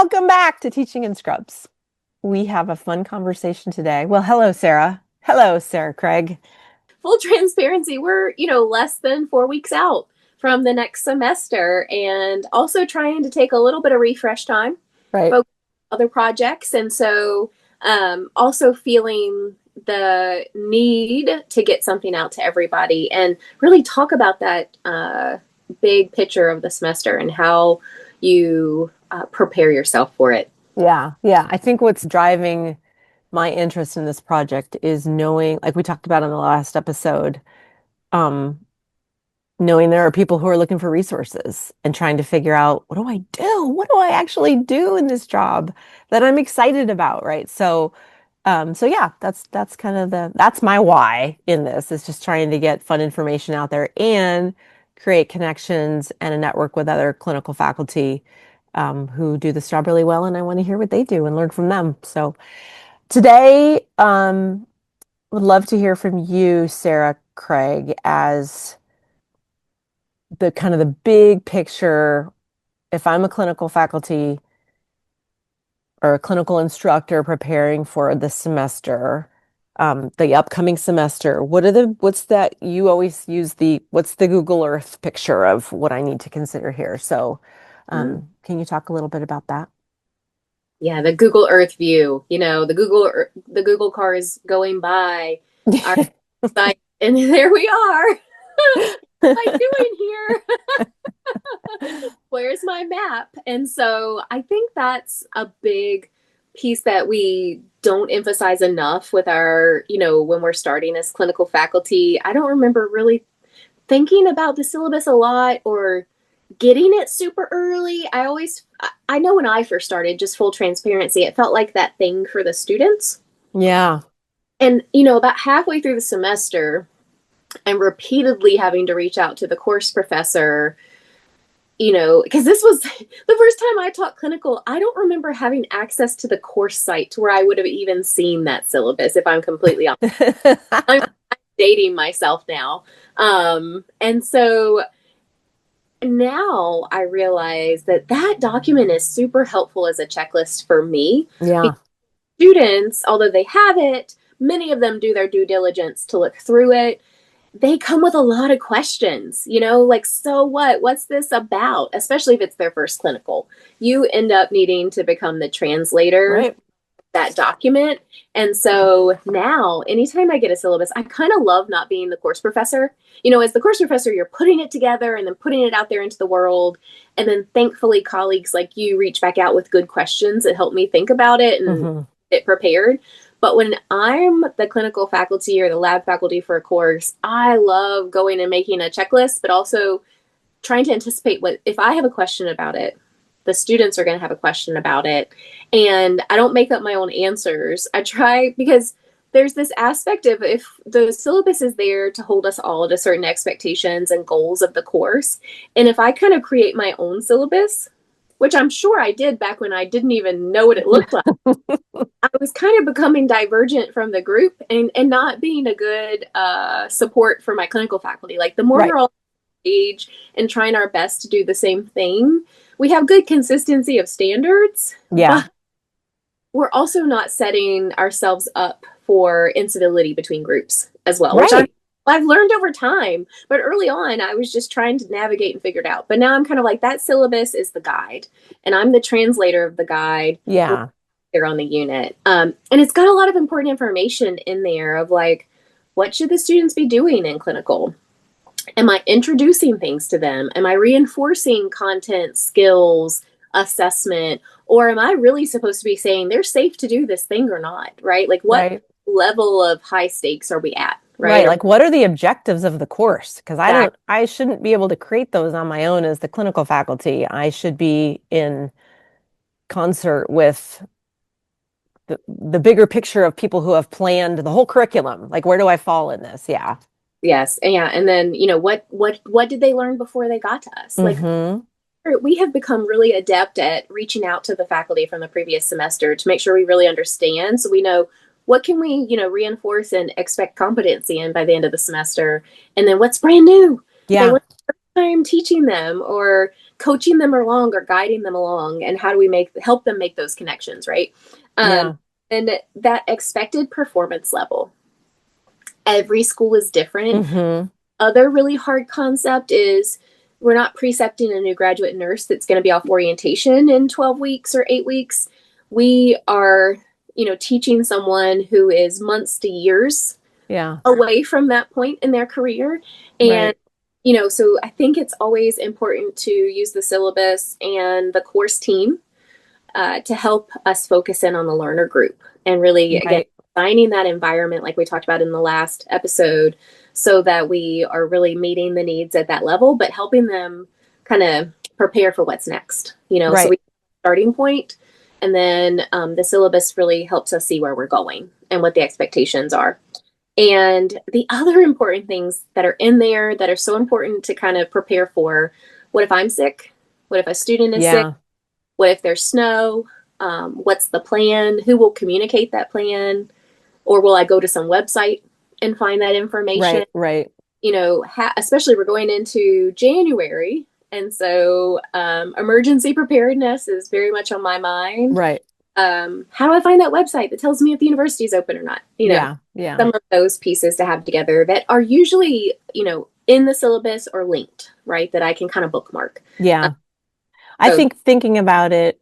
Welcome back to Teaching in Scrubs. We have a fun conversation today. Well, hello, Sarah. Hello, Sarah Craig. Full transparency, we're, less than 4 weeks out from the next semester and also trying to take a little bit of refresh time, Right. focus on other projects. And so also feeling the need to get something out to everybody and really talk about that big picture of the semester and how you prepare yourself for it. Yeah. I think what's driving my interest in this project is knowing, like we talked about in the last episode, um, knowing there are people who are looking for resources and trying to figure out, what do I do? What do I actually do in this job that I'm excited about, right? So yeah, that's kind of that's my why in this is just trying to get fun information out there and create connections and a network with other clinical faculty who do this job really well, and I want to hear what they do and learn from them. So today, would love to hear from you, Sarah Craig, as the kind of the big picture. If I'm a clinical faculty or a clinical instructor preparing for the semester, the upcoming semester, what's that you always use what's the Google Earth picture of what I need to consider here? So, can you talk a little bit about that? Yeah, the Google Earth view, the Google car is going by our site, and there we are. What am I doing here? Where's my map? And so I think that's a big piece that we don't emphasize enough with our, when we're starting as clinical faculty. I don't remember really thinking about the syllabus a lot or getting it super early. I know when I first started, just full transparency, it felt like that thing for the students. Yeah. And, about halfway through the semester, and repeatedly having to reach out to the course professor, because this was the first time I taught clinical. I don't remember having access to the course site to where I would have even seen that syllabus, if I'm completely honest. I'm dating myself now. And so now I realize that that document is super helpful as a checklist for me. Yeah. Because students, although they have it, many of them do their due diligence to look through it. They come with a lot of questions, like, so what? What's this about? Especially if it's their first clinical. You end up needing to become the translator Right. that document. And so now, anytime I get a syllabus, I kind of love not being the course professor. As the course professor, you're putting it together and then putting it out there into the world. And then thankfully, colleagues like you reach back out with good questions that help me think about it and Hmm. get prepared. But when I'm the clinical faculty or the lab faculty for a course, I love going and making a checklist, but also trying to anticipate what, if I have a question about it, the students are going to have a question about it. And I don't make up my own answers. I try, because there's this aspect of, if the syllabus is there to hold us all to certain expectations and goals of the course. And if I kind of create my own syllabus, which I'm sure I did back when I didn't even know what it looked like, I was kind of becoming divergent from the group and not being a good support for my clinical faculty. Like, the more Right. we're all age and trying our best to do the same thing, we have good consistency of standards, Yeah. but we're also not setting ourselves up for incivility between groups as well, which Right. I've learned over time. But early on, I was just trying to navigate and figure it out. But now I'm kind of like, that syllabus is the guide, and I'm the translator of the guide Yeah. there on the unit. And it's got a lot of important information in there of, like, what should the students be doing in clinical? Am I introducing things to them? Am I reinforcing content, skills, assessment? Or am I really supposed to be saying they're safe to do this thing or not? Right? Like, what Right. level of high stakes are we at? Right. Right? Or Like, what are the objectives of the course? Because that, I shouldn't be able to create those on my own as the clinical faculty. I should be in concert with the bigger picture of people who have planned the whole curriculum. Like, where do I fall in this? Yeah. yes. And yeah. And then, what did they learn before they got to us? Like, Hmm. we have become really adept at reaching out to the faculty from the previous semester to make sure we really understand, so we know what can we reinforce and expect competency in by the end of the semester, and then what's brand new. Okay, Yeah. what's the first time teaching them or coaching them along or guiding them along? And how do we help them make those connections, right? Um, Yeah. and that expected performance level, every school is different. Hmm. Other really hard concept is we're not precepting a new graduate nurse that's going to be off orientation in 12 weeks or 8 weeks. We are, teaching someone who is months to years Yeah. away from that point in their career. And, Right. so I think it's always important to use the syllabus and the course team to help us focus in on the learner group and really, again, Right. designing that environment like we talked about in the last episode so that we are really meeting the needs at that level, but helping them kind of prepare for what's next, so Right. we starting point, and then the syllabus really helps us see where we're going and what the expectations are. And the other important things that are in there that are so important to kind of prepare for: what if I'm sick? What if a student is sick? Yeah. What if there's snow? What's the plan? Who will communicate that plan? Or will I go to some website and find that information? Right. Right. Especially we're going into January. And so emergency preparedness is very much on my mind. Right. How do I find that website that tells me if the university is open or not? Yeah. Yeah. Some of those pieces to have together that are usually, in the syllabus or linked, right? That I can kind of bookmark. Yeah. I So think thinking about it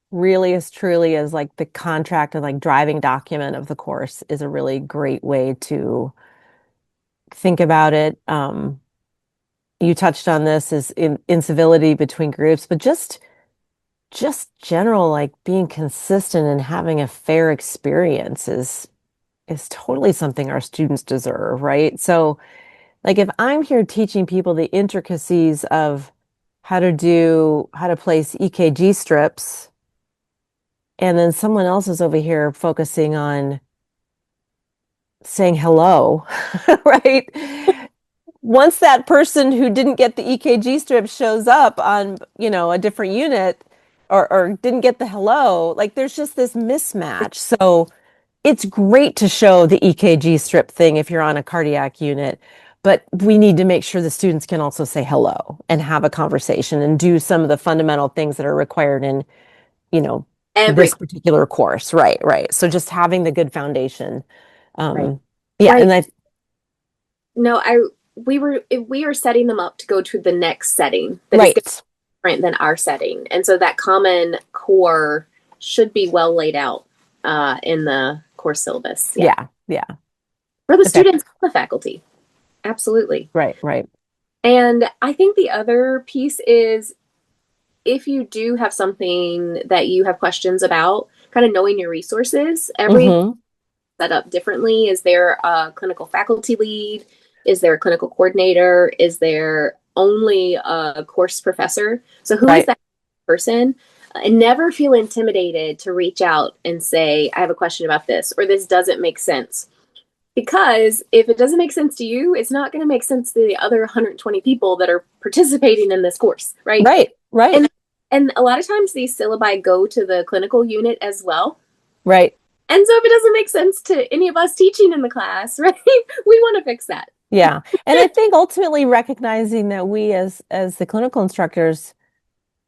really as truly as like the contract and like driving document of the course is a really great way to think about it. You touched on this is in incivility between groups, but just general like being consistent and having a fair experience is totally something our students deserve, right? So like if I'm here teaching people the intricacies of how to place EKG strips, and then someone else is over here focusing on saying hello, right? Once that person who didn't get the EKG strip shows up on, a different unit or didn't get the hello, like there's just this mismatch. So it's great to show the EKG strip thing if you're on a cardiac unit, but we need to make sure the students can also say hello and have a conversation and do some of the fundamental things that are required in, you know, every this particular course. Right, right. So just having the good foundation. right, Um, yeah, right. and I, No, we are setting them up to go to the next setting that is right. different than our setting, and so that common core should be well laid out in the course syllabus. Yeah, Yeah, yeah. for the Okay. students and the faculty, absolutely. Right, right. And I think the other piece is if you do have something that you have questions about, kind of knowing your resources. Every Mm-hmm. set up differently. Is there a clinical faculty lead? Is there a clinical coordinator? Is there only a course professor? So who is Right. that person? And never feel intimidated to reach out and say, I have a question about this, or this doesn't make sense. Because if it doesn't make sense to you, it's not going to make sense to the other 120 people that are participating in this course, right? Right, right, And and a lot of times these syllabi go to the clinical unit as well. right. And so if it doesn't make sense to any of us teaching in the class, right, we want to fix that. Yeah. And I think ultimately recognizing that we as the clinical instructors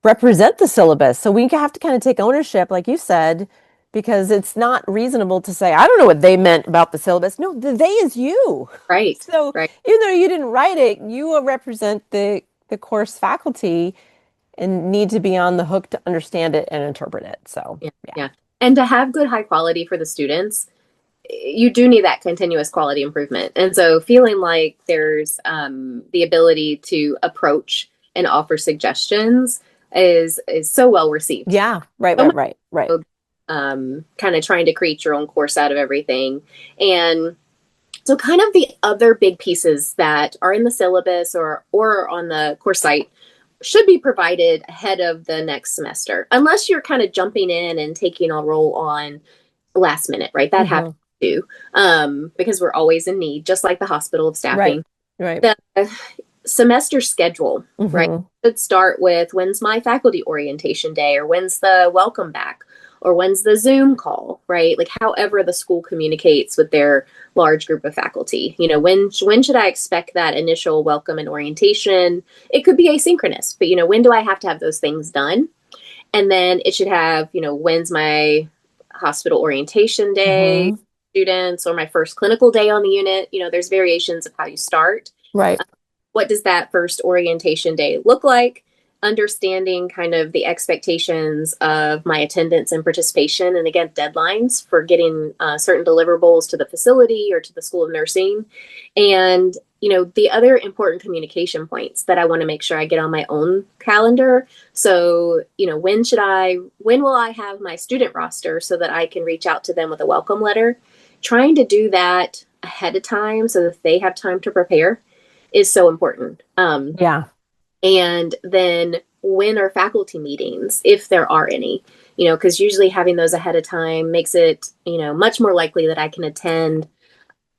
represent the syllabus. So we have to kind of take ownership, like you said, because it's not reasonable to say, I don't know what they meant about the syllabus. No, the they is you. Right, So right. even though you didn't write it, you represent the course faculty and need to be on the hook to understand it and interpret it. So Yeah, yeah. yeah. And to have good high quality for the students, you do need that continuous quality improvement. And so feeling like there's the ability to approach and offer suggestions is so well received. Yeah. Right, So right, much right, right. kind of trying to create your own course out of everything. And so kind of the other big pieces that are in the syllabus or on the course site should be provided ahead of the next semester, unless you're kind of jumping in and taking a role on last minute, right? That Hmm. happens too, because we're always in need, just like the hospital of Right, staffing. right. The semester schedule, right, Hmm. should start with when's my faculty orientation day or when's the welcome back or when's the Zoom call, right? Like however the school communicates with their large group of faculty. When should I expect that initial welcome and orientation? It could be asynchronous, but when do I have to have those things done? And then it should have, when's my hospital orientation day, Hmm. students, or my first clinical day on the unit. There's variations of how you start. Right. What does that first orientation day look like? Understanding kind of the expectations of my attendance and participation, and again, deadlines for getting certain deliverables to the facility or to the School of Nursing. And, the other important communication points that I want to make sure I get on my own calendar. So, when will I have my student roster so that I can reach out to them with a welcome letter? Trying to do that ahead of time so that they have time to prepare is so important. Yeah. And then when are faculty meetings, if there are any, because usually having those ahead of time makes it, much more likely that I can attend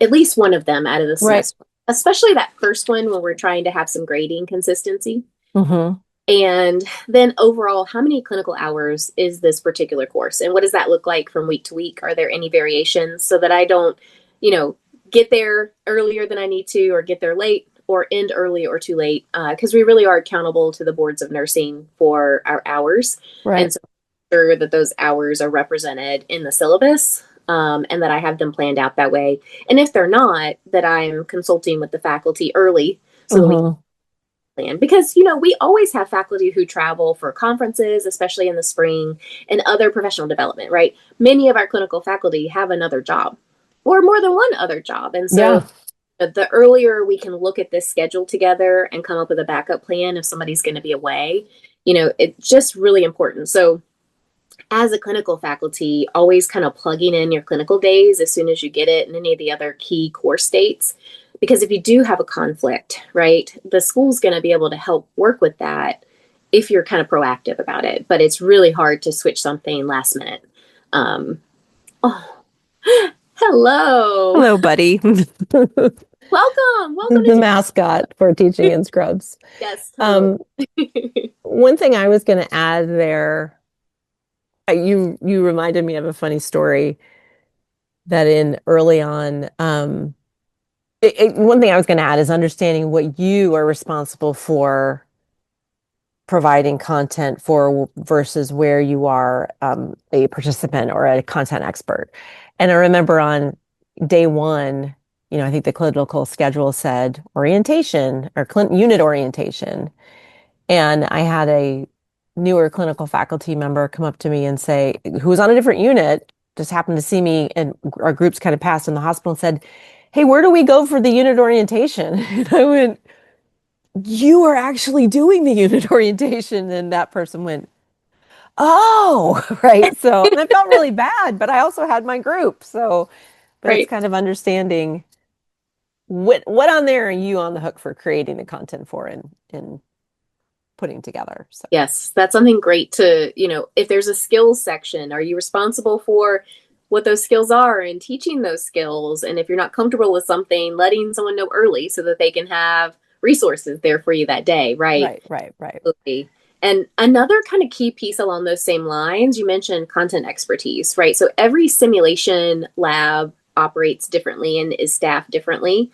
at least one of them out of the Right. semester, especially that first one when we're trying to have some grading consistency. Hmm. And then overall, how many clinical hours is this particular course? And what does that look like from week to week? Are there any variations so that I don't, you know, get there earlier than I need to, or get there late, or end early or too late? Because we really are accountable to the boards of nursing for our hours. And Right. so sure that those hours are represented in the syllabus, and that I have them planned out that way. And if they're not, that I'm consulting with the faculty early so that we Hmm. plan, because we always have faculty who travel for conferences, especially in the spring, and other professional development, right? Many of our clinical faculty have another job or more than one other job, and so Yeah. the earlier we can look at this schedule together and come up with a backup plan if somebody's going to be away, it's just really important. So as a clinical faculty, always kind of plugging in your clinical days as soon as you get it, and any of the other key course dates. Because if you do have a conflict, right, the school's going to be able to help work with that if you're kind of proactive about it. But it's really hard to switch something last minute. Um, oh, hello. Hello, buddy. Welcome. Welcome The to mascot for teaching in scrubs. Yes, totally. Um, One thing I was going to add there, you reminded me of a funny story that in early on, one thing I was going to add is understanding what you are responsible for providing content for versus where you are a participant or a content expert. And I remember on day one, I think the clinical schedule said orientation or unit orientation. And I had a newer clinical faculty member come up to me and say, who was on a different unit, just happened to see me and our groups kind of passed in the hospital and said, "Hey, where do we go for the unit orientation?" And I went, "You are actually doing the unit orientation." And that person went, "Oh," right. So, and I felt really bad, but I also had my group. So, but it's Right. kind of understanding what on there are you on the hook for creating the content for and putting together. So, Yes, that's something great to, if there's a skills section, are you responsible for what those skills are and teaching those skills? And if you're not comfortable with something, letting someone know early so that they can have resources there for you that day, right? right, right, right. Absolutely. And another kind of key piece along those same lines, you mentioned content expertise, right? So every simulation lab operates differently and is staffed differently.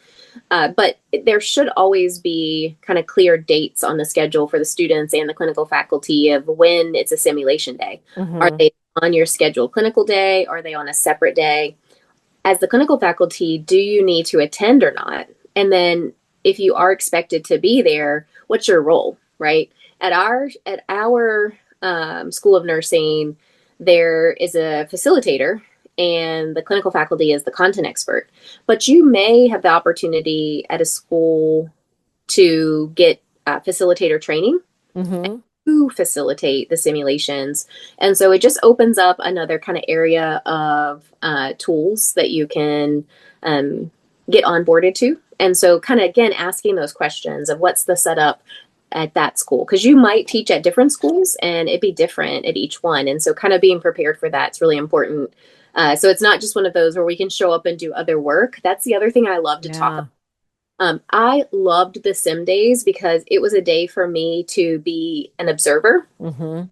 But there should always be kind of clear dates on the schedule for the students and the clinical faculty of when it's a simulation day. Are Hmm. they on your scheduled clinical day? Are they on a separate day? As the clinical faculty, do you need to attend or not? And then if you are expected to be there, what's your role, right? At our School of Nursing, there is a facilitator, and the clinical faculty is the content expert. But you may have the opportunity at a school to get facilitator training Hmm. to facilitate the simulations. And so it just opens up another kind of area of tools that you can um, get onboarded to. And so, kind of again, asking those questions of what's the setup at that school, because you might teach at different schools and it'd be different at each one. And so, kind of being prepared for that's really important. So, it's not just one of those where we can show up and do other work. That's the other thing I love to talk about. Yeah. I loved the sim days because it was a day for me to be an observer. Hmm.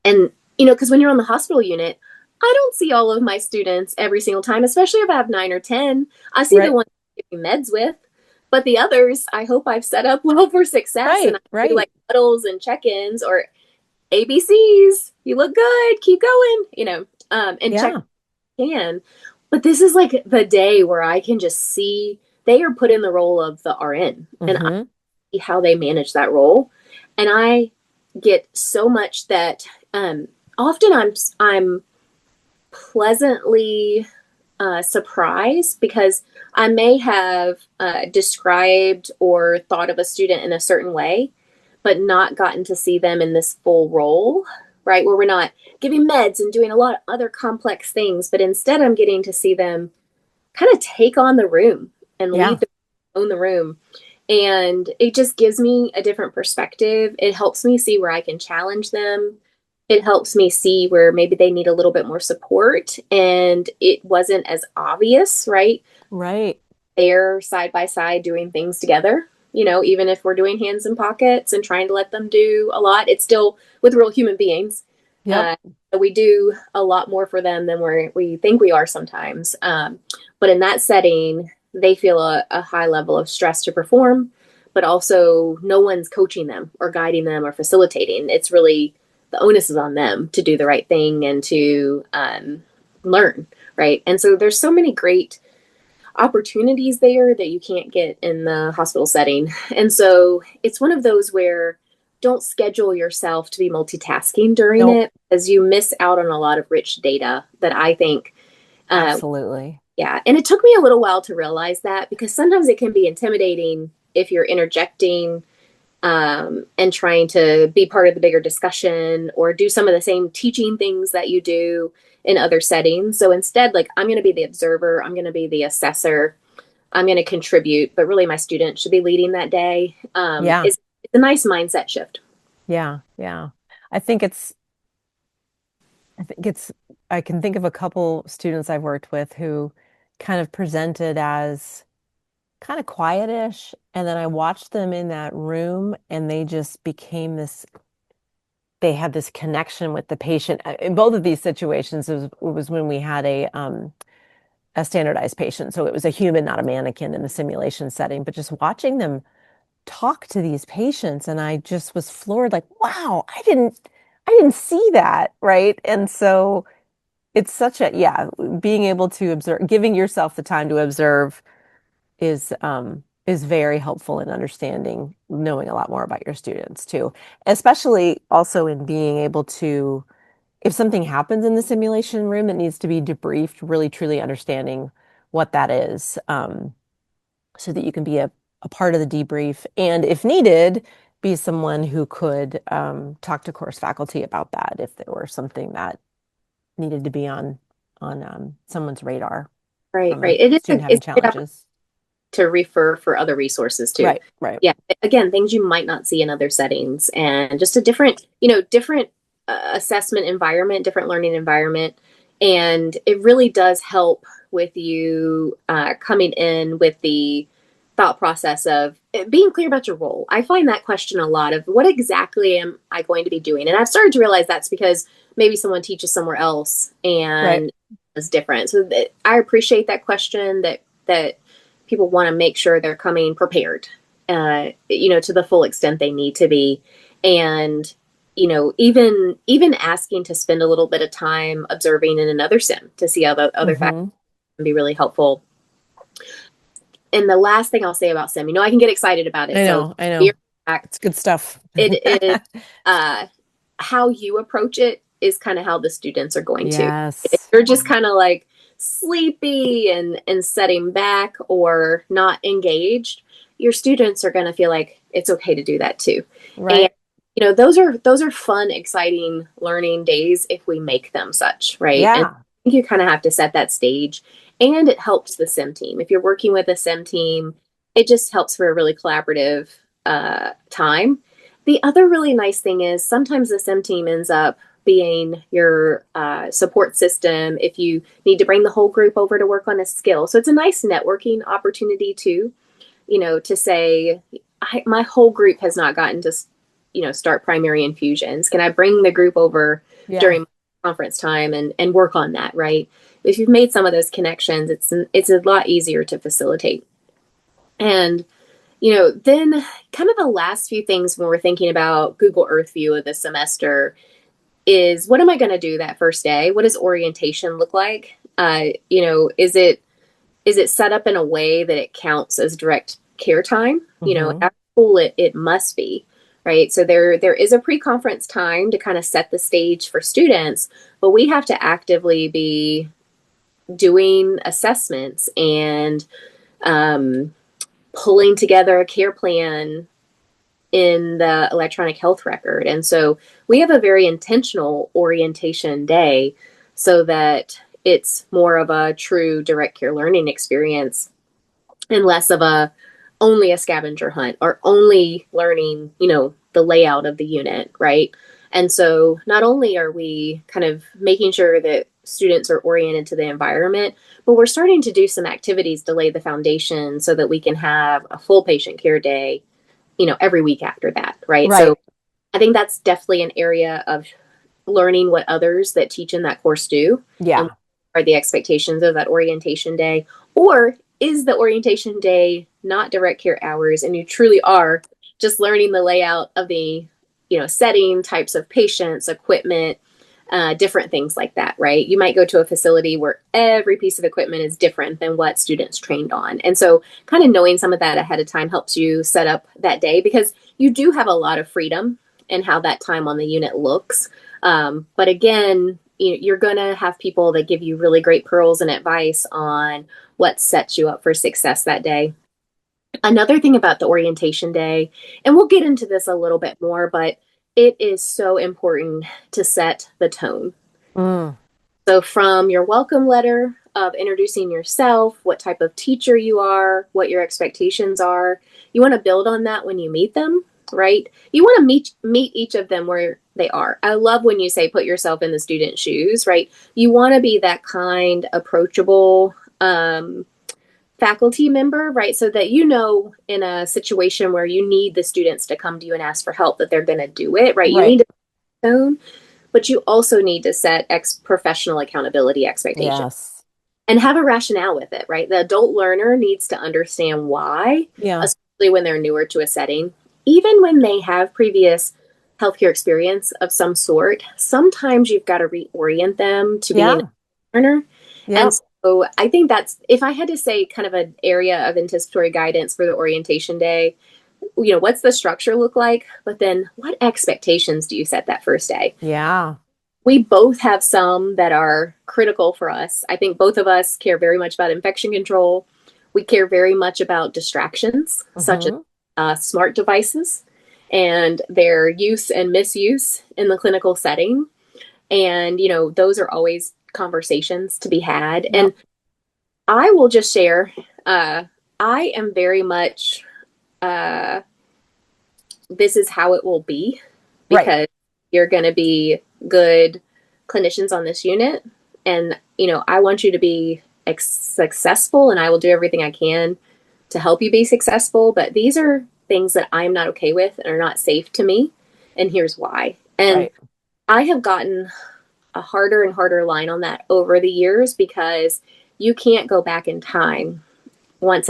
And, because when you're on the hospital unit, I don't see all of my students every single time, especially if I have 9 or 10. I see the Right. ones I'm giving meds with, but the others, I hope I've set up well for success, and Right. I do Right. like huddles and check-ins or ABCs. You look good. Keep going. And check Yeah. in. But this is like the day where I can just see they are put in the role of the RN, and I Hmm. see how they manage that role, and I get so much that often I'm pleasantly surprised because I may have described or thought of a student in a certain way, but not gotten to see them in this full role, right? Where we're not giving meds and doing a lot of other complex things, but instead I'm getting to see them kind of take on the room and Yeah. own the room. And it just gives me a different perspective. It helps me see where I can challenge them. It helps me see where maybe they need a little bit more support and it wasn't as obvious, right? Right. They're side by side doing things together. Even if we're doing hands in pockets and trying to let them do a lot, it's still with real human beings. Yep. Uh, we do a lot more for them than we think we are sometimes. But in that setting, they feel a high level of stress to perform, but also no one's coaching them or guiding them or facilitating. It's really the onus is on them to do the right thing and to learn, right? And so there's so many great opportunities there that you can't get in the hospital setting. And so it's one of those where don't schedule yourself to be multitasking during Nope. it as you miss out on a lot of rich data that I think, uh, Absolutely. yeah. And it took me a little while to realize that because sometimes it can be intimidating if you're interjecting and trying to be part of the bigger discussion or do some of the same teaching things that you do in other settings. So instead, like, I'm going to be the observer, I'm going to be the assessor, I'm going to contribute, but really my student should be leading that day. Yeah. It's a nice mindset shift. Yeah. Yeah. I think it's, I think it's, I can think of a couple students I've worked with who kind of presented as kind of quietish. And then I watched them in that room and they just became this, they had this connection with the patient. In both of these situations, it was when we had a standardized patient. So it was a human, not a mannequin in the simulation setting, but just watching them talk to these patients and I just was floored like, wow, I didn't see that, right? And so it's such a yeah, being able to observe, giving yourself the time to observe is very helpful in understanding, knowing a lot more about your students too, especially also in being able to, if something happens in the simulation room that needs to be debriefed, really truly understanding what that is, so that you can be a part of the debrief, and if needed, be someone who could talk to course faculty about that if there were something that needed to be on someone's radar Right, from a right. It is student having it's a good challenges. to refer for other resources too. Right, right. Yeah, again, things you might not see in other settings, and just a different assessment environment, different learning environment, and it really does help with you coming in with the thought process of being clear about your role. I find that question a lot of what exactly am I going to be doing, and I've started to realize that's because maybe someone teaches somewhere else Right. and it's different. So I appreciate that question that people want to make sure they're coming prepared, to the full extent they need to be. And, even asking to spend a little bit of time observing in another sim to see how the other factors Hmm. can be really helpful. And the last thing I'll say about sim, I can get excited about it. I So know, I be know. back. It's good stuff. It is uh, how you approach it is kind of how the students are going to. If Yes. you're just kind of like sleepy and setting back or not engaged, your students are going to feel like it's okay to do that too. And Right. those are fun, exciting learning days if we make them such, right? And Yeah. I think you kind of have to set that stage. And it helps the sim team. If you're working with a sim team, it just helps for a really collaborative time. The other really nice thing is sometimes the sim team ends up being your support system if you need to bring the whole group over to work on a skill. So it's a nice networking opportunity too, to say, my whole group has not gotten to, start primary infusions. Can I bring the group over Yeah. during conference time and work on that, right? If you've made some of those connections, it's a lot easier to facilitate. And then kind of the last few things when we're thinking about Google Earth view of the semester is what am I going to do that first day? What does orientation look like? Is it set up in a way that it counts as direct care time? Hmm. At school it must be, right? So there is a pre-conference time to kind of set the stage for students, but we have to actively be doing assessments and um, pulling together a care plan in the electronic health record. And so we have a very intentional orientation day so that it's more of a true direct care learning experience and less of a only a scavenger hunt or only learning, the layout of the unit, right? And so not only are we kind of making sure that students are oriented to the environment, but we're starting to do some activities to lay the foundation so that we can have a full patient care day, every week after that, right? Right. So I think that's definitely an area of learning what others that teach in that course do and Yeah. what are the expectations of that orientation day. Or is the orientation day not direct care hours and you truly are just learning the layout of the setting, types of patients, equipment, different things like that, right? You might go to a facility where every piece of equipment is different than what students trained on. And so kind of knowing some of that ahead of time helps you set up that day because you do have a lot of freedom in how that time on the unit looks. But again, you're going to have people that give you really great pearls and advice on what sets you up for success that day. Another thing about the orientation day, and we'll get into this a little bit more, but it is so important to set the tone. Mm. So, from your welcome letter of introducing yourself, what type of teacher you are, what your expectations are, you want to build on that when you meet them, right? You want to meet each of them where they are. I love when you say put yourself in the student's shoes, right? You want to be that kind, approachable, faculty member, right? So that in a situation where you need the students to come to you and ask for help that they're going to do it, right? You Right. need to tone, but you also need to set professional accountability expectations Yes. and have a rationale with it, right? The adult learner needs to understand why, Yeah. especially when they're newer to a setting, even when they have previous healthcare experience of some sort. Sometimes you've got to reorient them to being Yeah. a learner. And Yep. so I think that's, if I had to say kind of an area of anticipatory guidance for the orientation day, what's the structure look like? But then what expectations do you set that first day? Yeah. We both have some that are critical for us. I think both of us care very much about infection control. We care very much about distractions, such as Hmm. smart devices and their use and misuse in the clinical setting. And, those are always conversations to be had. And Yep. I will just share, uh, I am very much, uh, this is how it will be Right. because you're going to be good clinicians on this unit. And, I want you to be successful and I will do everything I can to help you be successful. But these are things that I'm not okay with and are not safe to me. And here's why. And Right. I have gotten a harder and harder line on that over the years because you can't go back in time once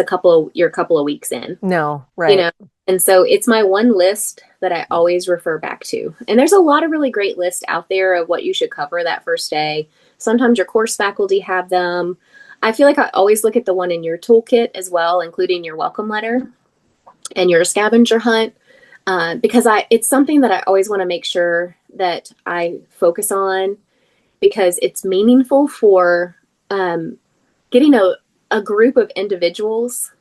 you're a couple of weeks in, No. you Right. know. And so it's my one list that I always refer back to. And there's a lot of really great lists out there of what you should cover that first day. Sometimes your course faculty have them. I feel like I always look at the one in your toolkit as well, including your welcome letter and your scavenger hunt, because it's something that I always want to make sure that I focus on because it's meaningful for um, getting a group of individuals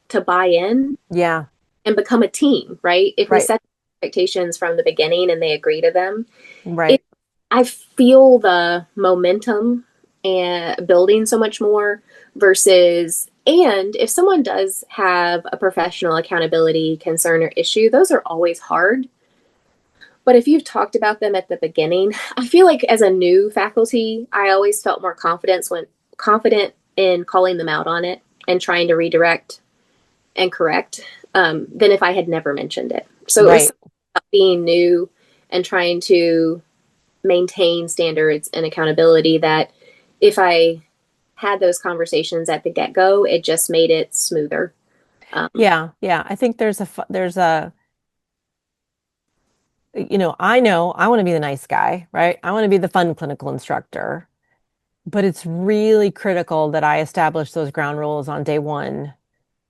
to buy in Yeah. and become a team, right? If we Right. set expectations from the beginning and they agree to them, Right. it, I feel the momentum and building so much more versus, and if someone does have a professional accountability concern or issue, those are always hard. But if you've talked about them at the beginning, I feel like as a new faculty, I always felt more confident in calling them out on it and trying to redirect and correct than if I had never mentioned it. So it was Right. about being new and trying to maintain standards and accountability that if I had those conversations at the get-go, it just made it smoother. Yeah, yeah. I think I know I want to be the nice guy, right? I want to be the fun clinical instructor, but it's really critical that I establish those ground rules on day one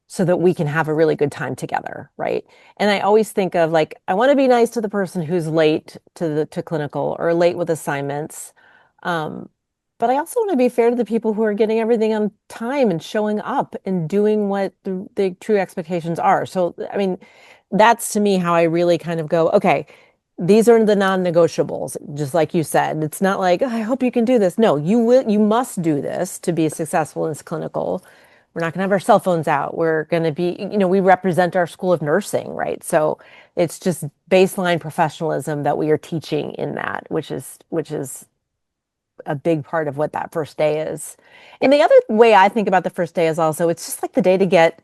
so that we can have a really good time together, right? And I always think of like I want to be nice to the person who's late to clinical or late with assignments. Um, but I also want to be fair to the people who are getting everything on time and showing up and doing what the true expectations are. So, I mean, that's to me how I really kind of go, okay, these are the non-negotiables, just like you said. It's not like, "Oh, I hope you can do this." No, you must do this to be successful in this clinical. We're not going to have our cell phones out. We're going to be, we represent our school of nursing, right? So it's just baseline professionalism that we are teaching in that, which is a big part of what that first day is. And the other way I think about the first day is also it's just like the day to get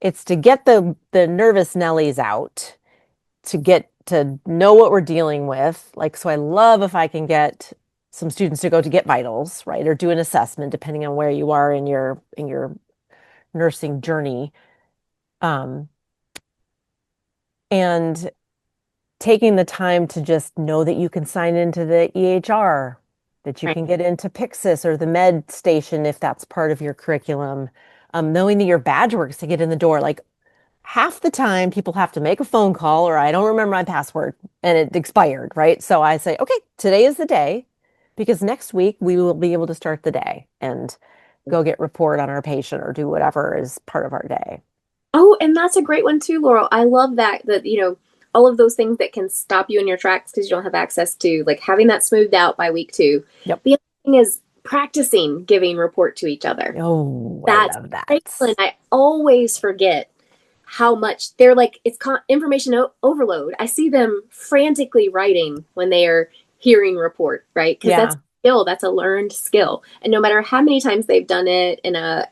the nervous Nellies out, to get to know what we're dealing with. Like, so I love if I can get some students to go to get vitals, right? Or do an assessment depending on where you are in your nursing journey. Um, and taking the time to just know that you can sign into the EHR, that you Right. can get into Pyxis or the med station if that's part of your curriculum. Knowing that your badge works to get in the door. Like half the time, people have to make a phone call or I don't remember my password and it expired, right? So I say, okay, today is the day because next week we will be able to start the day and go get report on our patient or do whatever is part of our day. Oh, and that's a great one too, Laurel. I love that all of those things that can stop you in your tracks because you don't have access to, like having that smoothed out by week two. Yep. The other thing is practicing giving report to each other. Oh, I That's love great. that. And I always forget how much they're like, it's information overload. I see them frantically writing when they are hearing report, right? Because that's Yeah. a skill, that's a learned skill. And no matter how many times they've done it in a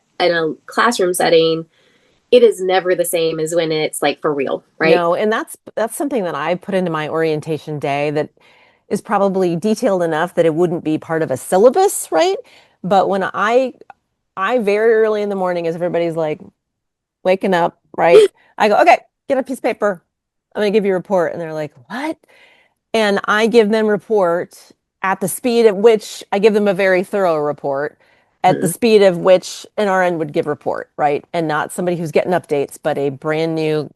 classroom setting, it is never the same as when it's like for real, right? No, and that's something that I put into my orientation day that is probably detailed enough that it wouldn't be part of a syllabus, right? But when I very early in the morning as everybody's like waking up, right? I go, "Okay, get a piece of paper. I'm gonna give you a report." And they're like, "What?" And I give them report at the speed at which I give them a very thorough report at the Mhm. speed of which an RN would give report, right? And not somebody who's getting updates, but a brand new,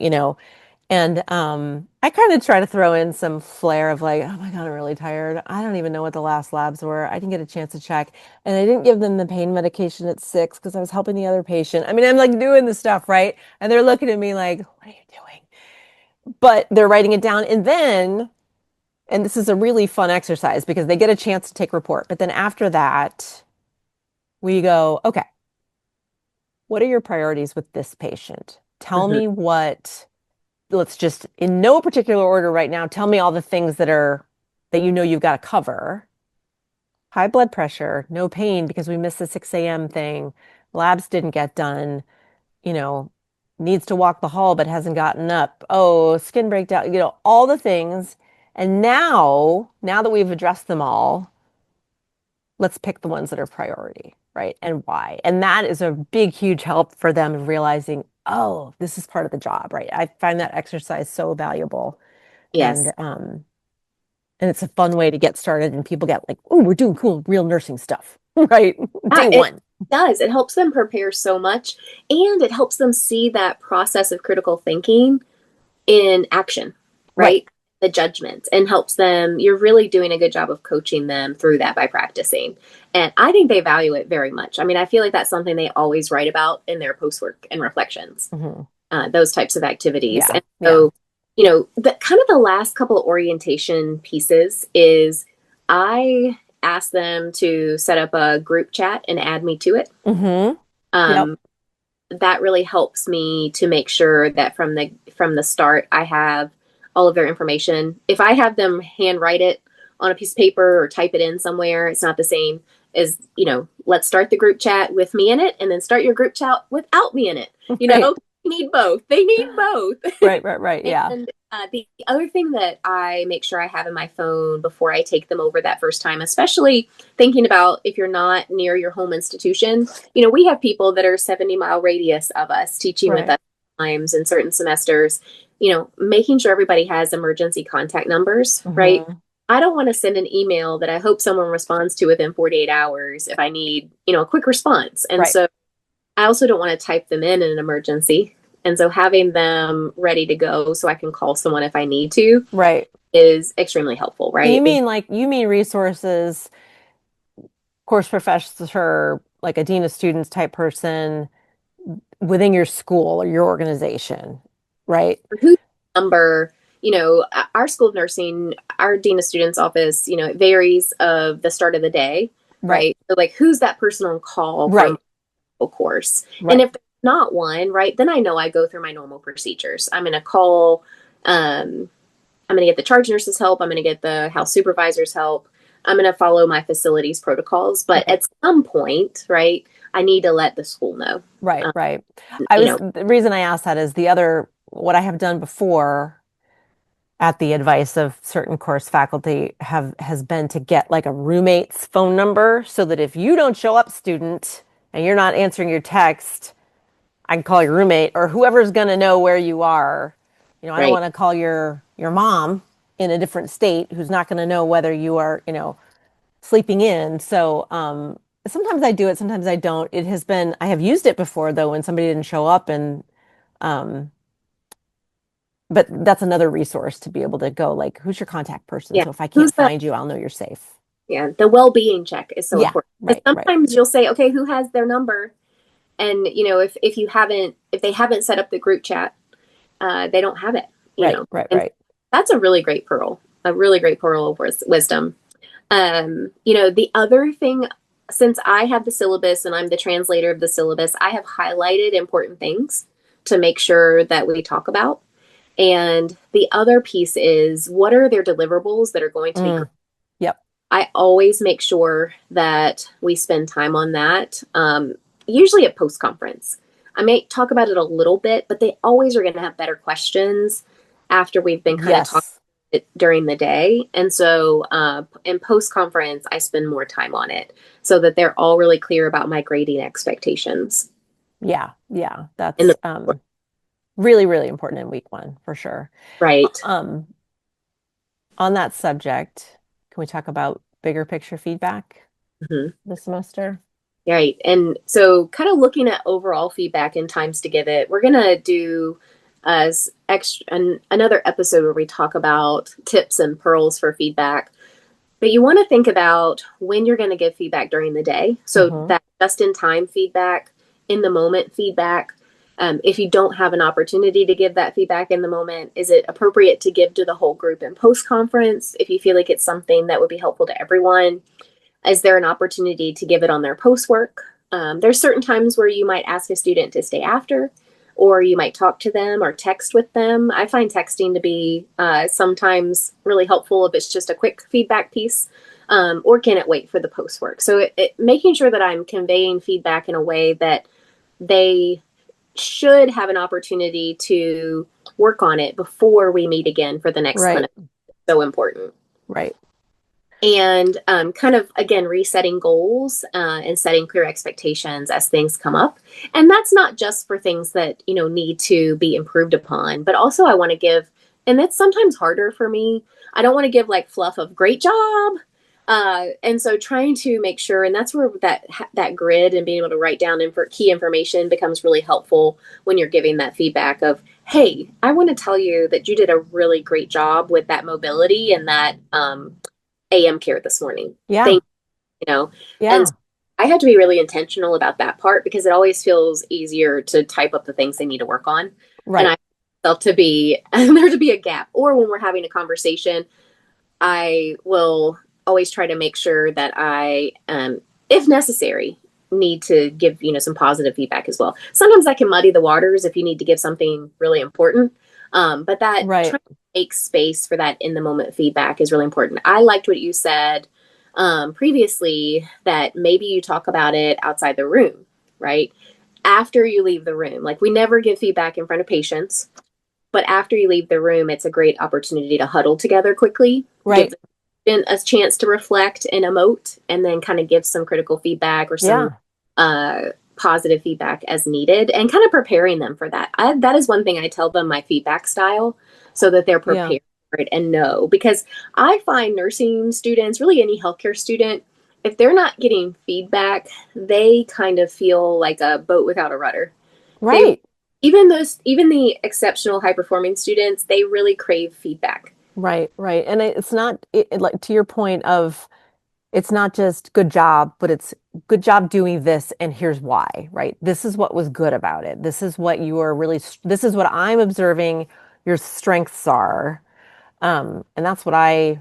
and I kind of try to throw in some flair of like, oh my God, I'm really tired. I don't even know what the last labs were. I didn't get a chance to check. And I didn't give them the pain medication at 6 because I was helping the other patient. I mean, I'm like doing the stuff, right? And they're looking at me like, what are you doing? But they're writing it down. And this is a really fun exercise because they get a chance to take report. But then after that, we go, okay, what are your priorities with this patient? Tell Mhm. me let's just in no particular order right now, tell me all the things that you've got to cover. High blood pressure, no pain because we missed the 6 a.m. thing. Labs didn't get done, you know, needs to walk the hall but hasn't gotten up. Oh, skin breakdown, all the things. And now that we've addressed them all, let's pick the ones that are priority, right? And why. And that is a big, huge help for them of realizing, oh, this is part of the job, right? I find that exercise so valuable. Yes. And it's a fun way to get started and people get like, oh, we're doing cool, real nursing stuff, right? Day It one. does. It helps them prepare so much, and it helps them see that process of critical thinking in action, Right. right? The judgment, and helps them. You're really doing a good job of coaching them through that by practicing. And I think they value it very much. I mean, I feel like that's something they always write about in their post work and reflections, Hmm. those types of activities. Yeah. And Yeah. so, the kind of the last couple of orientation pieces is I ask them to set up a group chat and add me to it. Hmm. Yep. Um, that really helps me to make sure that from the start I have all of their information. If I have them handwrite it on a piece of paper or type it in somewhere, it's not the same as, let's start the group chat with me in it and then start your group chat without me in it. You Right. know, need both. They need both. Right, right, right. Yeah. And the other thing that I make sure I have in my phone before I take them over that first time, especially thinking about if you're not near your home institution, we have people that are 70-mile radius of us teaching with Right. us times in certain semesters, making sure everybody has emergency contact numbers, right? Hmm. I don't want to send an email that I hope someone responds to within 48 hours if I need, a quick response. And Right. so I also don't want to type them in an emergency. And so having them ready to go so I can call someone if I need to Right. is extremely helpful, And you right? mean like you mean resources, course professor, like a dean of students type person within your school or your organization, right? Who's the number, our school of nursing, our dean of students office, it varies of the start of the day, Right. right? So like who's that person on call from Right. a course? And Right. if there's not one, right, then I know I go through my normal procedures. I'm going to call, I'm going to get the charge nurse's help. I'm going to get the house supervisor's help. I'm going to follow my facilities protocols. But Right. at some point, right, I need to let the school know. Right. Um, Right. you know, The reason I asked that is what I have done before at the advice of certain course faculty has been to get like a roommate's phone number so that if you don't show up, student, and you're not answering your text, I can call your roommate or whoever's going to know where you are. I don't right. want to call your mom in a different state who's not going to know whether you are, sleeping in. So, sometimes I do it, sometimes I don't. I have used it before though when somebody didn't show up um, but that's another resource to be able to go like, who's your contact person? Yeah. So if I Who's can't the, find you, I'll know you're safe. yeah, the well-being check is so Yeah, important. Because right, right, sometimes you'll say, okay, who has their number? And, if they haven't set up the group chat, they don't have it, right, right, and right. that's a really great pearl of wisdom. The other thing, since I have the syllabus and I'm the translator of the syllabus, I have highlighted important things to make sure that we talk about. And the other piece is what are their deliverables that are going to be great? Mm, yep. I always make sure that we spend time on that, usually at post conference. I may talk about it a little bit, but they always are going to have better questions after we've been kind of talking Yes. during the day. And so in post conference, I spend more time on it so that they're all really clear about my grading expectations. Yeah, yeah. In That's the really, really important in week one for sure. right. Um, on that subject, can we talk about bigger picture feedback Mhm. this semester? Right. And so, kind of looking at overall feedback and times to give it, we're going to do another episode where we talk about tips and pearls for feedback. But you want to think about when you're going to give feedback during the day. So, Hmm. that just in time feedback, in the moment feedback. If you don't have an opportunity to give that feedback in the moment, is it appropriate to give to the whole group in post conference if you feel like it's something that would be helpful to everyone? Is there an opportunity to give it on their post work? There's certain times where you might ask a student to stay after, or you might talk to them or text with them. I find texting to be sometimes really helpful if it's just a quick feedback piece, or can it wait for the post work? So making sure that I'm conveying feedback in a way that they should have an opportunity to work on it before we meet again for the next Right, clinic. So important. right, And kind of again resetting goals and setting clear expectations as things come up. And that's not just for things that need to be improved upon, but also I want to give, and that's sometimes harder for me. I don't want to give like fluff of great job. And so trying to make sure, and that's where that grid and being able to write down key information becomes really helpful when you're giving that feedback of, hey, I want to tell you that you did a really great job with that mobility and that AM care this morning. yeah, Thank you, And yeah, I had to be really intentional about that part because it always feels easier to type up the things they need to work on. And right, I felt to be there to be a gap. Or when we're having a conversation, I will always try to make sure that I, if necessary, need to give some positive feedback as well. Sometimes I can muddy the waters if you need to give something really important, but that right, trying to make space for that in the moment feedback is really important. I liked what you said previously that maybe you talk about it outside the room, right? after you leave the room. Like we never give feedback in front of patients, but after you leave the room, it's a great opportunity to huddle together quickly, give Right. the student a chance to reflect and emote, and then kind of give some critical feedback or some Yeah. uh, positive feedback as needed, and kind of preparing them for that. That is one thing I tell them my feedback style so that they're Yeah. prepared for it and know. Because I find nursing students, really any healthcare student, if they're not getting feedback, they kind of feel like a boat without a rudder. They Right. even the exceptional high performing students, they really crave feedback. Right. Right. And it's not like to your point of it's not just good job, but it's good job doing this, and here's why, right? This is what was good about it. This is what you are really, this is what I'm observing your strengths are. And that's what I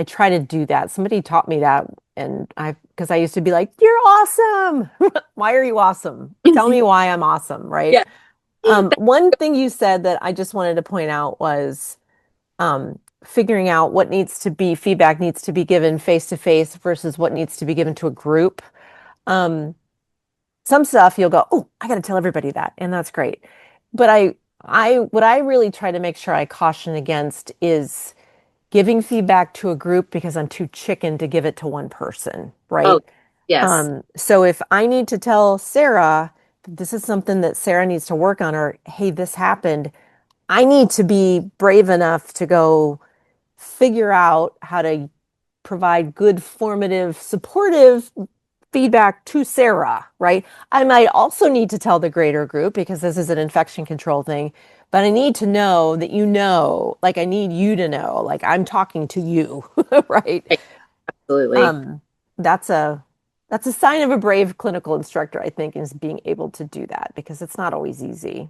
try to do that. Somebody taught me that, and because I used to be like, "You're awesome." Why are you awesome? Tell me why I'm awesome, right? Yeah. One thing you said that I just wanted to point out was figuring out what needs to be feedback needs to be given face to face versus what needs to be given to a group. Um, some stuff you'll go, oh, I got to tell everybody that, and that's great. But what I really try to make sure I caution against is giving feedback to a group because I'm too chicken to give it to one person, Oh, right? yes. So if I need to tell Sarah that this is something that Sarah needs to work on, or hey, this happened, I need to be brave enough to go figure out how to provide good, formative, supportive feedback to Sarah, right? I might also need to tell the greater group because this is an infection control thing, but I need to know that you know, like I need you to know, like I'm talking to you, right? Right. Absolutely. Um, that's a that's a sign of a brave clinical instructor, I think, is being able to do that because it's not always easy.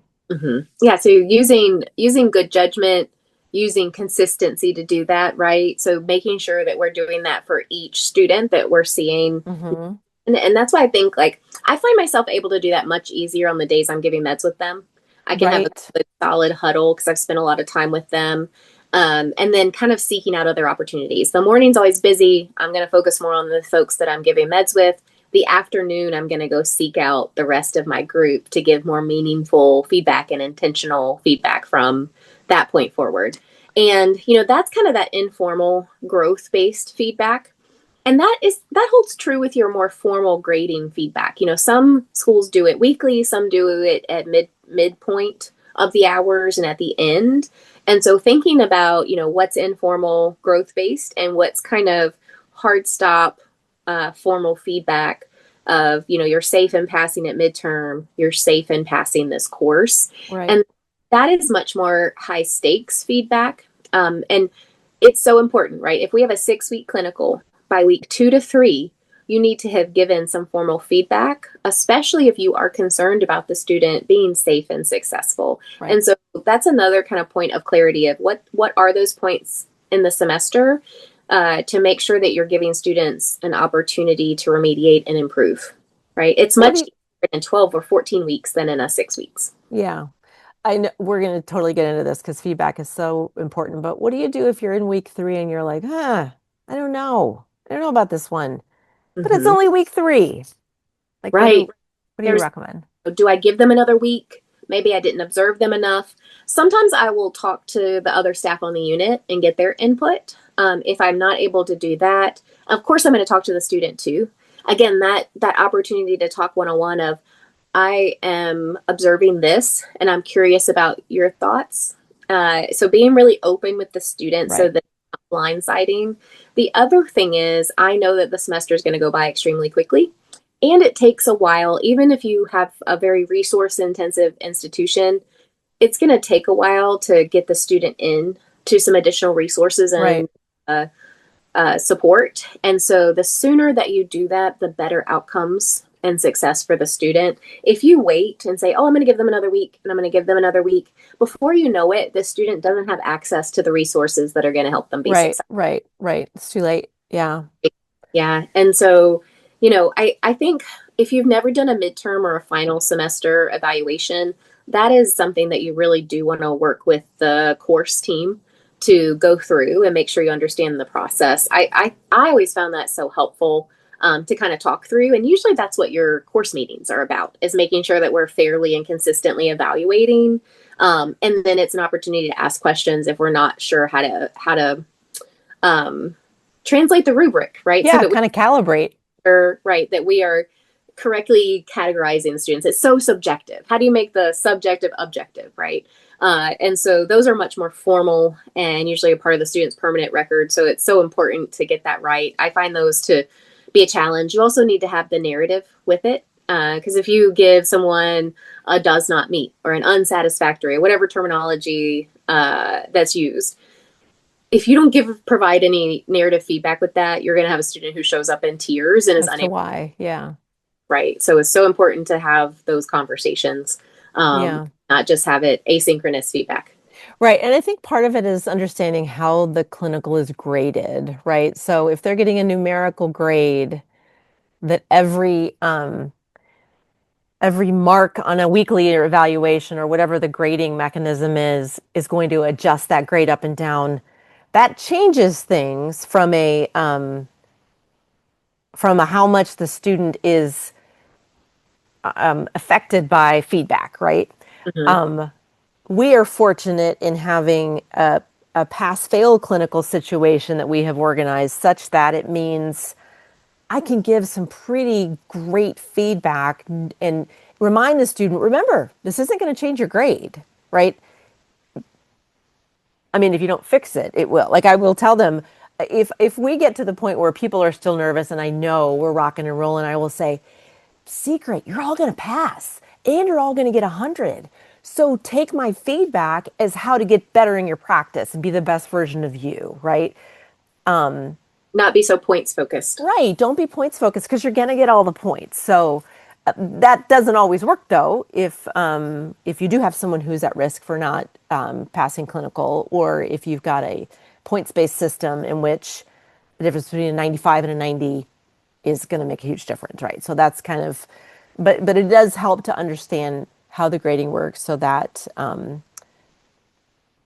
Yeah, so using good judgment, using consistency to do that, right? So making sure that we're doing that for each student that we're seeing. Hmm. And that's why I think like I find myself able to do that much easier on the days I'm giving meds with them. I can have a Right. good solid huddle because I've spent a lot of time with them. And then kind of seeking out other opportunities. The morning's always busy. I'm going to focus more on the folks that I'm giving meds with. The afternoon, I'm going to go seek out the rest of my group to give more meaningful feedback and intentional feedback from that point forward. And, that's kind of that informal growth based feedback, and that holds true with your more formal grading feedback. Some schools do it weekly, some do it at midpoint of the hours and at the end. And so thinking about, what's informal growth based and what's kind of hard stop formal feedback of, you're safe in passing at midterm, you're safe in passing this course. Right. And that is much more high stakes feedback. And it's so important, right? If we have a 6 week clinical, by week 2 to 3, you need to have given some formal feedback, especially if you are concerned about the student being safe and successful. Right. And so that's another kind of point of clarity of what are those points in the semester, to make sure that you're giving students an opportunity to remediate and improve, right? It's What do much you, easier in 12 or 14 weeks than in a 6 weeks. yeah. I know we're going to totally get into this because feedback is so important. But what do you do if you're in week three and you're like, I don't know. I don't know about this one, but it's Mm-hmm. only week three. Like, Right. what do you There's recommend? Do I give them another week? Maybe I didn't observe them enough. Sometimes I will talk to the other staff on the unit and get their input. If I'm not able to do that, of course, I'm going to talk to the student too. Again, that opportunity to talk one on one of I am observing this and I'm curious about your thoughts. So being really open with the student so Right. that blindsiding. The other thing is, I know that the semester is going to go by extremely quickly. And it takes a while, even if you have a very resource intensive institution, it's going to take a while to get the student in to some additional resources Right. and uh, support. And so the sooner that you do that, the better outcomes and success for the student. If you wait and say, oh, I'm going to give them another week and I'm going to give them another week, before you know it, the student doesn't have access to the resources that are going to help them be Right. successful. Right. Right. It's too late. Yeah. Yeah. And so, I think if you've never done a midterm or a final semester evaluation, that is something that you really do want to work with the course team to go through and make sure you understand the process. I always found that so helpful. to kind of talk through. And usually that's what your course meetings are about, is making sure that we're fairly and consistently evaluating. And then it's an opportunity to ask questions if we're not sure how to um, translate the rubric, right? So Yeah, that we kind of calibrate. are right, that we are correctly categorizing the students. It's so subjective. How do you make the subjective objective, right? And so those are much more formal and usually a part of the student's permanent record. So it's so important to get that right. I find those to be a challenge. You also need to have the narrative with it. Because if you give someone a does not meet or an unsatisfactory or whatever terminology that's used, if you don't provide any narrative feedback with that, you're going to have a student who shows up in tears and is As to unable. why. Yeah. Right. So it's so important to have those conversations, Yeah. not just have it asynchronous feedback. Right. And I think part of it is understanding how the clinical is graded, right? So if they're getting a numerical grade, that every mark on a weekly evaluation or whatever the grading mechanism is going to adjust that grade up and down. That changes things from a how much the student is affected by feedback, right? Hmm. We are fortunate in having a pass-fail clinical situation that we have organized such that it means I can give some pretty great feedback and remind the student, remember, this isn't going to change your grade, right? I mean, if you don't fix it, it will. Like I will tell them if we get to the point where people are still nervous and I know we're rocking and rolling, I will say, secret, you're all going to pass and you're all going to get 100. So take my feedback as how to get better in your practice and be the best version of you, right? Not be so points focused. Right. Don't be points focused because you're going to get all the points. So that doesn't always work though. If you do have someone who's at risk for not passing clinical, or if you've got a points based system in which the difference between a 95 and a 90 is going to make a huge difference, right? So that's kind of, but it does help to understand how the grading works so that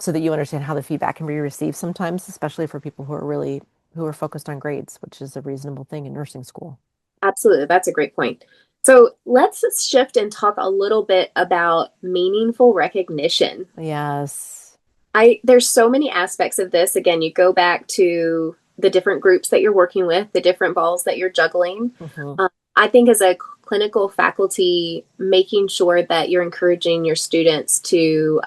you understand how the feedback can be received sometimes, especially for people who are focused on grades, which is a reasonable thing in nursing school. Absolutely. That's a great point. So let's shift and talk a little bit about meaningful recognition. Yes. There's so many aspects of this. Again, you go back to the different groups that you're working with, the different balls that you're juggling. Hmm. I think as a clinical faculty, making sure that you're encouraging your students to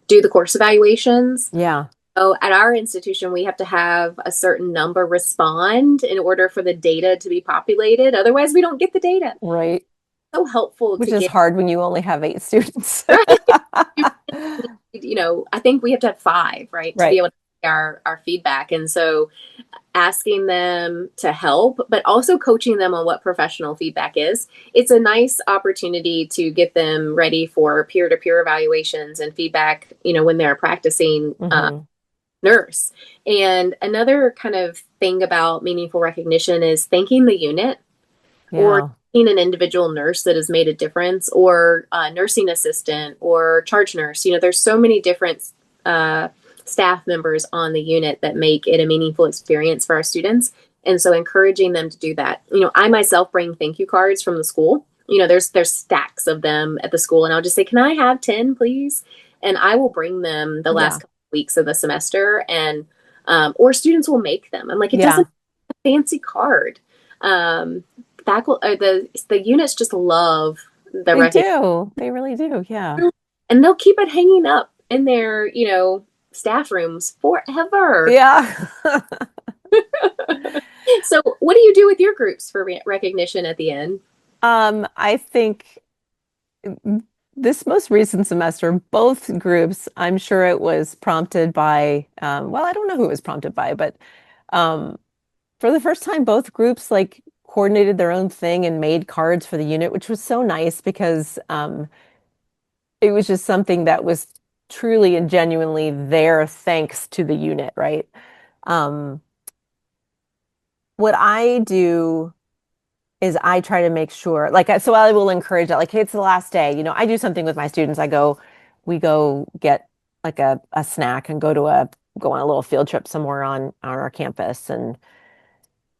do the course evaluations. Yeah. So at our institution, we have to have a certain number respond in order for the data to be populated. Otherwise, we don't get the data. Right. So helpful Which to is get hard when you only have 8 students. right. I think we have to have five, right, to be Right. able to get our feedback. And so asking them to help, but also coaching them on what professional feedback is. It's a nice opportunity to get them ready for peer-to-peer evaluations and feedback, when they're practicing Hmm. nurse. And another kind of thing about meaningful recognition is thanking the unit or Yeah. thanking an individual nurse that has made a difference, or a nursing assistant or charge nurse. There's so many different uh, staff members on the unit that make it a meaningful experience for our students. And so encouraging them to do that. I myself bring thank you cards from the school. There's stacks of them at the school, and I'll just say, "Can I have 10, please?" And I will bring them the last Yeah. couple of weeks of the semester, and or students will make them. I'm like, it Yeah. doesn't fancy card. Um, faculty or the units just love the They recognition, do. They really do. Yeah. and they'll keep it hanging up in their staff rooms forever. Yeah. So what do you do with your groups for recognition at the end? I think this most recent semester, both groups, I'm sure it was prompted by, well, I don't know who it was prompted by, but um, for the first time, both groups like coordinated their own thing and made cards for the unit, which was so nice because it was just something that was truly and genuinely there thanks to the unit, right? Um, what I do is I try to make sure, like, so I will encourage that, like, hey, it's the last day. I do something with my students. We go get like a snack and go on a little field trip somewhere on our campus and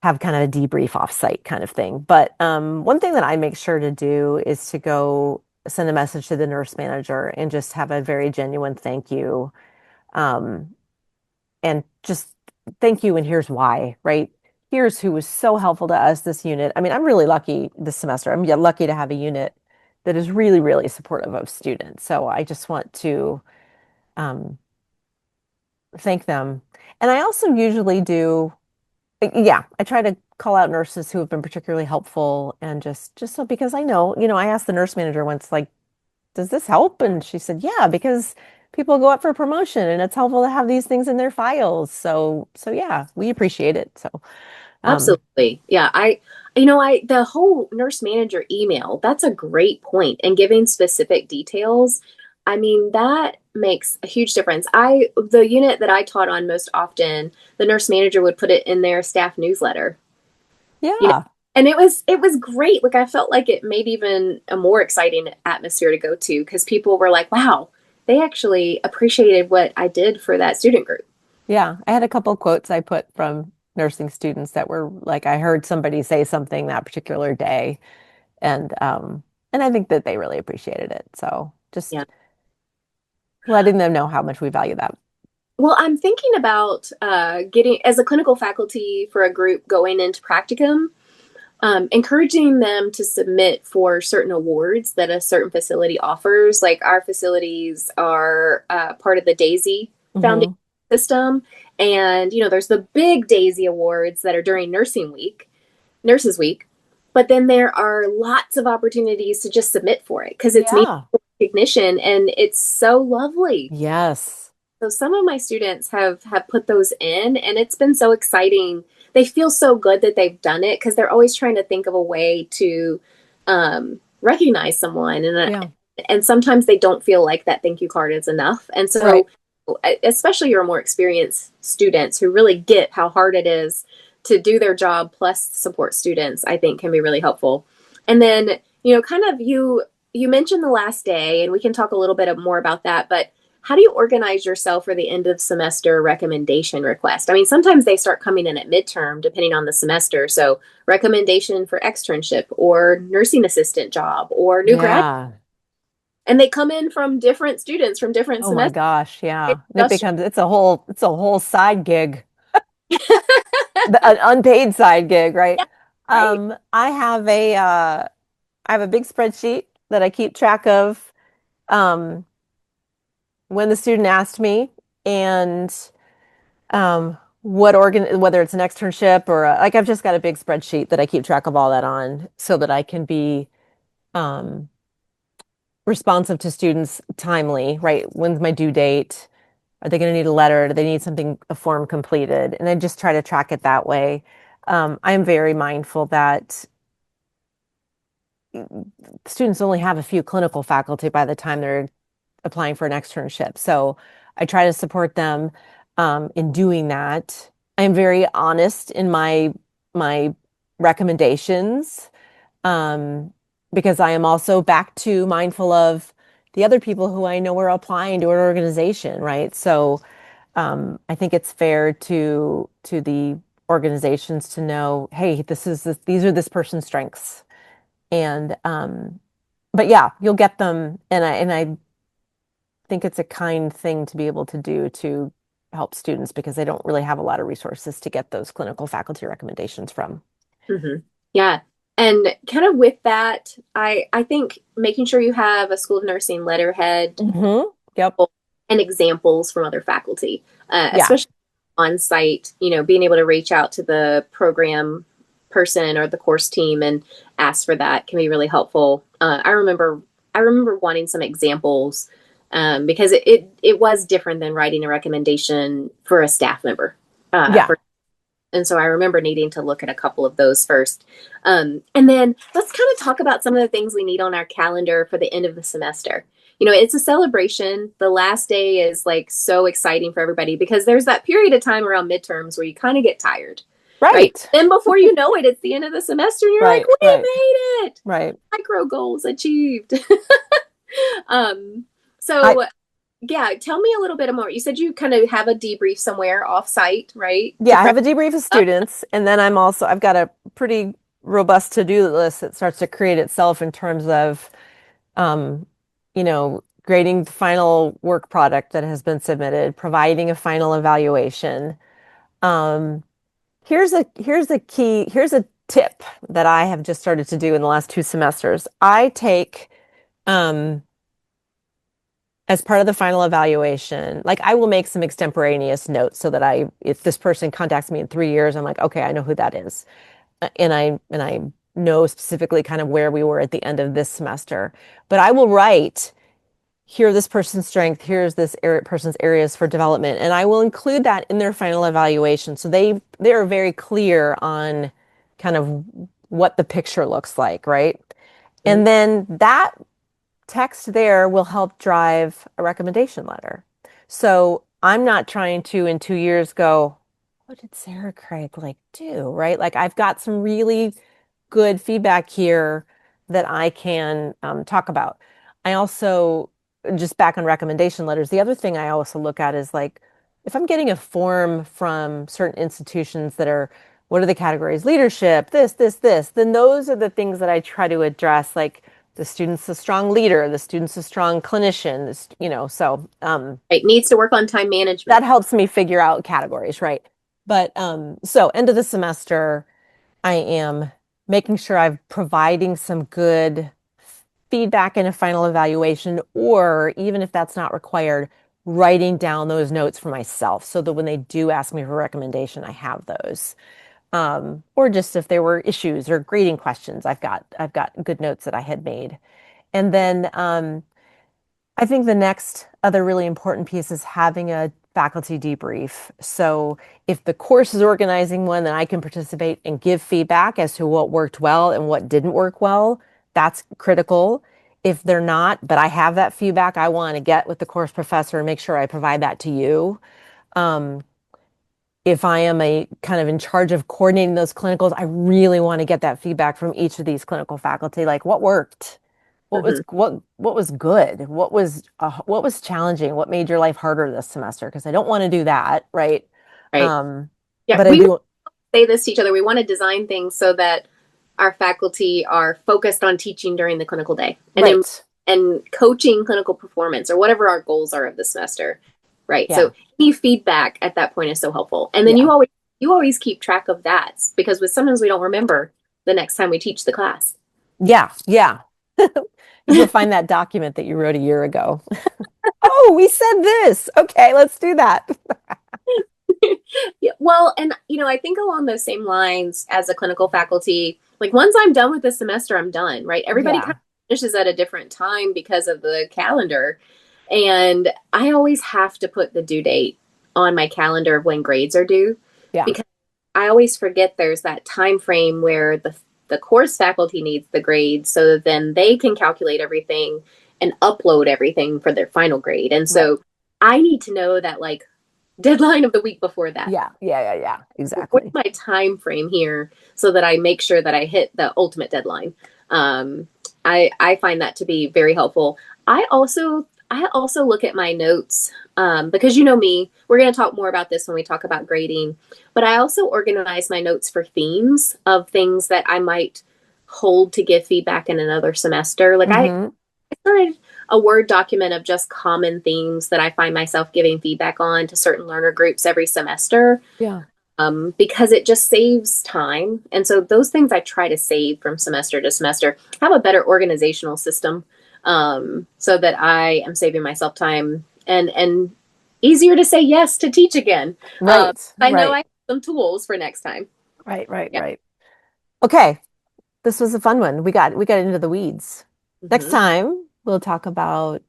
have kind of a debrief off-site kind of thing. But one thing that I make sure to do is to go send a message to the nurse manager and just have a very genuine thank you. Um, and just thank you, and here's why, right? Here's who was so helpful to us this unit. I mean, I'm really lucky this semester. I'm yeah, lucky to have a unit that is really, really supportive of students. So I just want to um, thank them. And I also usually do, yeah, I try to call out nurses who have been particularly helpful and just so because I know, I asked the nurse manager once, like, does this help? And she said, yeah, because people go up for promotion and it's helpful to have these things in their files. So yeah, we appreciate it. So um Absolutely. Yeah. The whole nurse manager email, that's a great point. And giving specific details, I mean, that makes a huge difference. The unit that I taught on most often, the nurse manager would put it in their staff newsletter, you know, yeah, and it was great. Like I felt like it made even a more exciting atmosphere to go to because people were like, wow, they actually appreciated what I did for that student group. yeah. I had a couple quotes I put from nursing students that were like, I heard somebody say something that particular day, and I think that they really appreciated it. So Yeah. just letting them know how much we value that. Well, I'm thinking about getting, as a clinical faculty for a group going into practicum, encouraging them to submit for certain awards that a certain facility offers. Like our facilities are part of the DAISY Foundation Hmm. system. And, there's the big DAISY awards that are during Nurses Week. But then there are lots of opportunities to just submit for it because it's Yeah. meaningful recognition and it's so lovely. Yes. So some of my students have put those in, and it's been so exciting. They feel so good that they've done it because they're always trying to think of a way to recognize someone, Yeah. and sometimes they don't feel like that thank you card is enough. And Right. so, especially your more experienced students who really get how hard it is to do their job plus support students, I think can be really helpful. And then, kind of you mentioned the last day, and we can talk a little bit more about that, but how do you organize yourself for the end of semester recommendation request? I mean, sometimes they start coming in at midterm, depending on the semester. So, recommendation for externship or nursing assistant job or new grad, Yeah. and they come in from different students from different Oh my semesters. gosh, yeah. And it Just becomes it's a whole side gig, an unpaid side gig, right? yeah, right. I have a big spreadsheet that I keep track of um when the student asked me and whether it's an externship or like I've just got a big spreadsheet that I keep track of all that on so that I can be um responsive to students timely, right? When's my due date? Are they going to need a letter? Do they need a form completed? And I just try to track it that way. I am very mindful that students only have a few clinical faculty by the time they're applying for an externship. So I try to support them in doing that. I am very honest in my recommendations um, because I am also back to mindful of the other people who I know are applying to an organization, right? So I think it's fair to the organizations to know, hey, these are this person's strengths, and but yeah, you'll get them, and I think it's a kind thing to be able to do to help students because they don't really have a lot of resources to get those clinical faculty recommendations from. Hmm. Yeah. And kind of with that, I think making sure you have a School of Nursing letterhead Hmm. Yep. and examples from other faculty, Yeah. especially on site, being able to reach out to the program person or the course team and ask for that can be really helpful. I remember wanting some examples because it was different than writing a recommendation for a staff member. Yeah. And so I remember needing to look at a couple of those first. And then let's kind of talk about some of the things we need on our calendar for the end of the semester. It's a celebration. The last day is like so exciting for everybody because there's that period of time around midterms where you kind of get tired, right? Right. Then before you know it, it's the end of the semester and you're like, Right. we Right. made it. Right. Micro goals achieved. um, I so Yeah, tell me a little bit more. You said you kind of have a debrief somewhere off site, right? To Yeah, I prep have a debrief of up. students, and then I've got a pretty robust to-do list that starts to create itself in terms of, um, grading the final work product that has been submitted, providing a final evaluation. Um, here's a tip that I have just started to do in the last 2 semesters. I take, um, as part of the final evaluation, like I will make some extemporaneous notes so that if this person contacts me in 3 years, I'm like, okay, I know who that is. And I know specifically kind of where we were at the end of this semester. But I will write, here are this person's strength, here's this person's areas for development, and I will include that in their final evaluation. So they are very clear on kind of what the picture looks like, right? Mhm. And then that text there will help drive a recommendation letter. So I'm not trying to in 2 years go, what did Sarah Craig like do? Right? Like I've got some really good feedback here that I can talk about. I also, just back on recommendation letters, the other thing I also look at is like, if I'm getting a form from certain institutions that are, what are the categories? Leadership, this, then those are the things that I try to address. Like the student's a strong leader, the student's a strong clinician, so It needs to work on time management. that helps me figure out categories, right? But so end of the semester, I am making sure I'm providing some good feedback in a final evaluation, or even if that's not required, writing down those notes for myself so that when they do ask me for a recommendation, I have those. Or just if there were issues or grading questions, I've got good notes that I had made. And then I think the next other really important piece is having a faculty debrief. So if the course is organizing one, then I can participate and give feedback as to what worked well and what didn't work well. That's critical. If they're not, but I have that feedback, I want to get with the course professor and make sure I provide that to you. Um, if I am a kind of in charge of coordinating those clinicals, I really want to get that feedback from each of these clinical faculty, like what worked, Hmm. what was good, what was challenging, what made your life harder this semester? Because I don't want to do that, right? Right. Um, Yeah, but I we do, say this to each other. We want to design things so that our faculty are focused on teaching during the clinical day right? and coaching clinical performance or whatever our goals are of the semester. Right. Yeah, So any feedback at that point is so helpful. And then yeah, you always keep track of that because with sometimes we don't remember the next time we teach the class. yeah, yeah. You'll find that document that you wrote a year ago. Oh, we said this. Okay, let's do that. Yeah, well, and I think along those same lines as a clinical faculty, like once I'm done with the semester, I'm done, right? Everybody kind Yeah, of finishes at a different time because of the calendar. And I always have to put the due date on my calendar of when grades are due yeah, because I always forget there's that time frame where the course faculty needs the grades so that then they can calculate everything and upload everything for their final grade. And right. so I need to know that like deadline of the week before that. Yeah, What's exactly. my time frame here so that I make sure that I hit the ultimate deadline? Um, I find that to be very helpful. I also look at my notes because you know me. We're going to talk more about this when we talk about grading, but I also organize my notes for themes of things that I might hold to give feedback in another semester. Like Hmm. I started a Word document of just common themes that I find myself giving feedback on to certain learner groups every semester Yeah. because it just saves time. And so those things I try to save from semester to semester, have a better organizational system so that I am saving myself time and easier to say yes to teach again. Right, I know I right, have some tools for next time. Yeah. right. Okay, this was a fun one. We got into the weeds. Next Hmm. time we'll talk about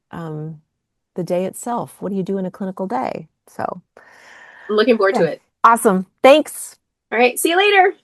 the day itself. What do you do in a clinical day? So, I'm looking forward to okay, it. awesome. Thanks. All right. See you later.